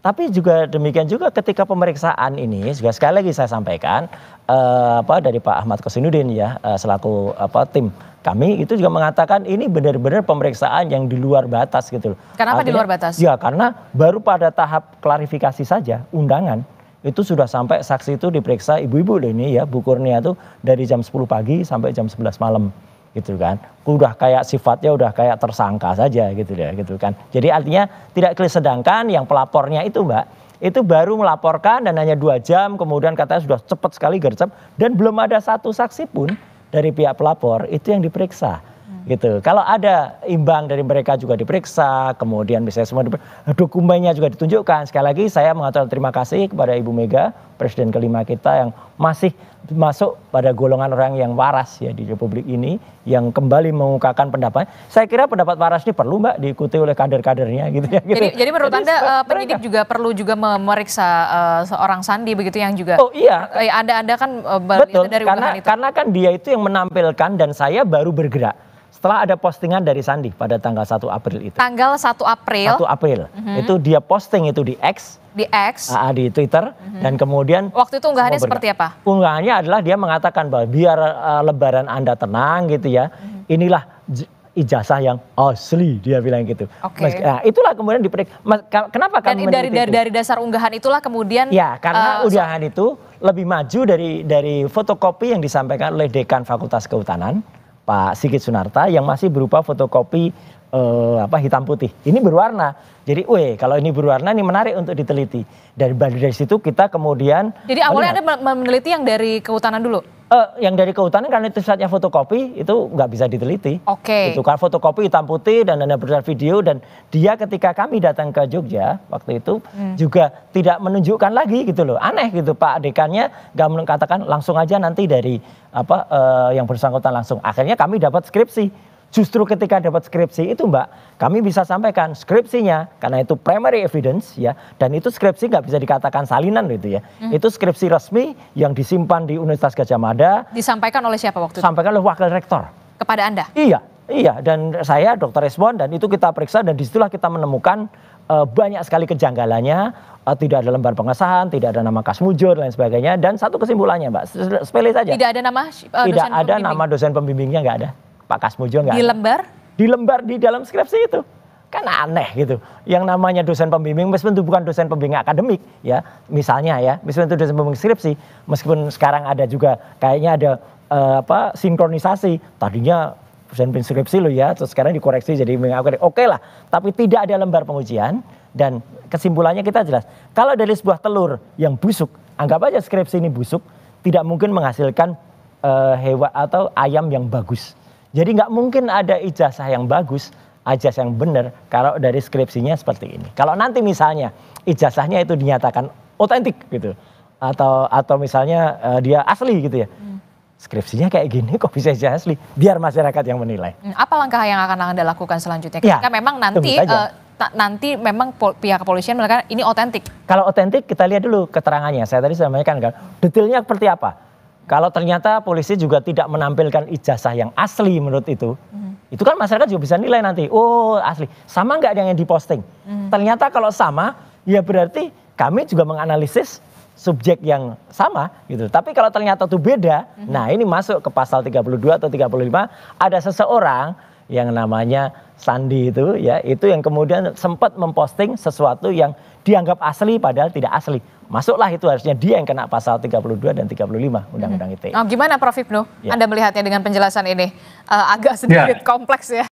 Tapi juga demikian juga ketika pemeriksaan ini juga sekali lagi saya sampaikan dari Pak Ahmad Kosinudin ya selaku tim kami itu juga mengatakan ini benar-benar pemeriksaan yang di luar batas gitu loh. Kenapa di luar batas? Ya karena baru pada tahap klarifikasi saja undangan itu sudah sampai saksi itu diperiksa ibu-ibu loh ini ya Bu Kurnia itu dari jam 10 pagi sampai jam 11 malam gitu kan. Udah kayak sifatnya udah kayak tersangka saja gitu ya gitu kan. Jadi artinya tidak clear, sedangkan yang pelapornya itu Mbak itu baru melaporkan dan hanya 2 jam kemudian katanya sudah cepat sekali gercep dan belum ada satu saksi pun dari pihak pelapor itu yang diperiksa gitu. Kalau ada imbang dari mereka juga diperiksa, kemudian misalnya semua dokumennya juga ditunjukkan. Sekali lagi saya mengatakan terima kasih kepada Ibu Mega, Presiden kelima kita yang masih masuk pada golongan orang yang waras ya di Republik ini, yang kembali mengungkapkan pendapat. Saya kira pendapat waras ini perlu Mbak diikuti oleh kader-kadernya gitu ya. Gitu. Jadi menurut Anda penyidik juga perlu juga memeriksa seorang Sandi begitu yang juga. Oh iya. Anda kan betul dari karena kan dia itu yang menampilkan dan saya baru bergerak setelah ada postingan dari Sandi pada tanggal 1 April itu. Tanggal 1 April. 1 April. Itu dia posting itu di X. Di X. Di Twitter. Dan kemudian. Waktu itu unggahannya seperti apa? Unggahannya adalah dia mengatakan bahwa biar lebaran Anda tenang gitu ya. Inilah ijazah yang asli dia bilang gitu. Nah, itulah kemudian diperiksa. Kenapa kami dari dasar unggahan itulah kemudian. Ya karena unggahan itu lebih maju dari fotokopi yang disampaikan oleh Dekan Fakultas Kehutanan. Pak Sigit Sunarta yang masih berupa fotokopi hitam putih. Ini berwarna. Jadi, kalau ini berwarna ini menarik untuk diteliti. Dari situ kita kemudian. Jadi awalnya Anda meneliti yang dari kehutanan dulu? Yang dari kehutanan karena itu saatnya fotokopi itu nggak bisa diteliti. Itu kan fotokopi hitam putih dan ada berdasar video dan dia ketika kami datang ke Jogja waktu itu juga tidak menunjukkan lagi gitu loh. Aneh gitu Pak Dekannya nggak mengatakan langsung aja nanti dari yang bersangkutan langsung. Akhirnya kami dapat skripsi. Justru ketika dapat skripsi itu Mbak, kami bisa sampaikan skripsinya karena itu primary evidence ya, dan itu skripsi nggak bisa dikatakan salinan gitu ya. Itu skripsi resmi yang disimpan di Universitas Gadjah Mada. Disampaikan oleh siapa waktu itu? Disampaikan oleh wakil rektor. Kepada Anda? Iya, dan saya Dr. Resmond dan itu kita periksa dan disitulah kita menemukan banyak sekali kejanggalannya, tidak ada lembar pengesahan, tidak ada nama Kasmujur dan lain sebagainya, dan satu kesimpulannya Mbak, sepele saja. Tidak ada nama tidak ada nama dosen pembimbingnya, nggak ada. Pak Kasmujur nggak ada. Di lembar? Di lembar di dalam skripsi itu. Kan aneh gitu. Yang namanya dosen pembimbing meskipun itu bukan dosen pembimbing akademik ya. Misalnya ya, meskipun itu dosen pembimbing skripsi, meskipun sekarang ada juga kayaknya ada sinkronisasi. Tadinya dosen pembimbing skripsi loh ya, terus sekarang dikoreksi jadi akademik. Oke lah, tapi tidak ada lembar pengujian dan kesimpulannya kita jelas. Kalau dari sebuah telur yang busuk, anggap aja skripsi ini busuk, tidak mungkin menghasilkan hewan atau ayam yang bagus. Jadi nggak mungkin ada ijazah yang bagus, ijazah yang benar kalau dari skripsinya seperti ini. Kalau nanti misalnya ijazahnya itu dinyatakan otentik gitu, atau misalnya dia asli gitu ya, skripsinya kayak gini kok bisa ijazah asli? Biar masyarakat yang menilai. Apa langkah yang akan Anda lakukan selanjutnya? Ketika memang nanti memang pihak kepolisian mengatakan ini otentik. Kalau otentik kita lihat dulu keterangannya. Saya tadi sampaikan kan, detailnya seperti apa. Kalau ternyata polisi juga tidak menampilkan ijazah yang asli menurut itu kan masyarakat juga bisa nilai nanti, oh asli. Sama nggak yang diposting? Ternyata kalau sama, ya berarti kami juga menganalisis subjek yang sama gitu. Tapi kalau ternyata itu beda, nah ini masuk ke pasal 32 atau 35, ada seseorang yang namanya Sandi itu ya, itu yang kemudian sempat memposting sesuatu yang dianggap asli padahal tidak asli. Masuklah itu harusnya dia yang kena pasal 32 dan 35 Undang-Undang ITE. Gimana Prof Hipnu? Anda melihatnya dengan penjelasan ini agak sedikit kompleks ya.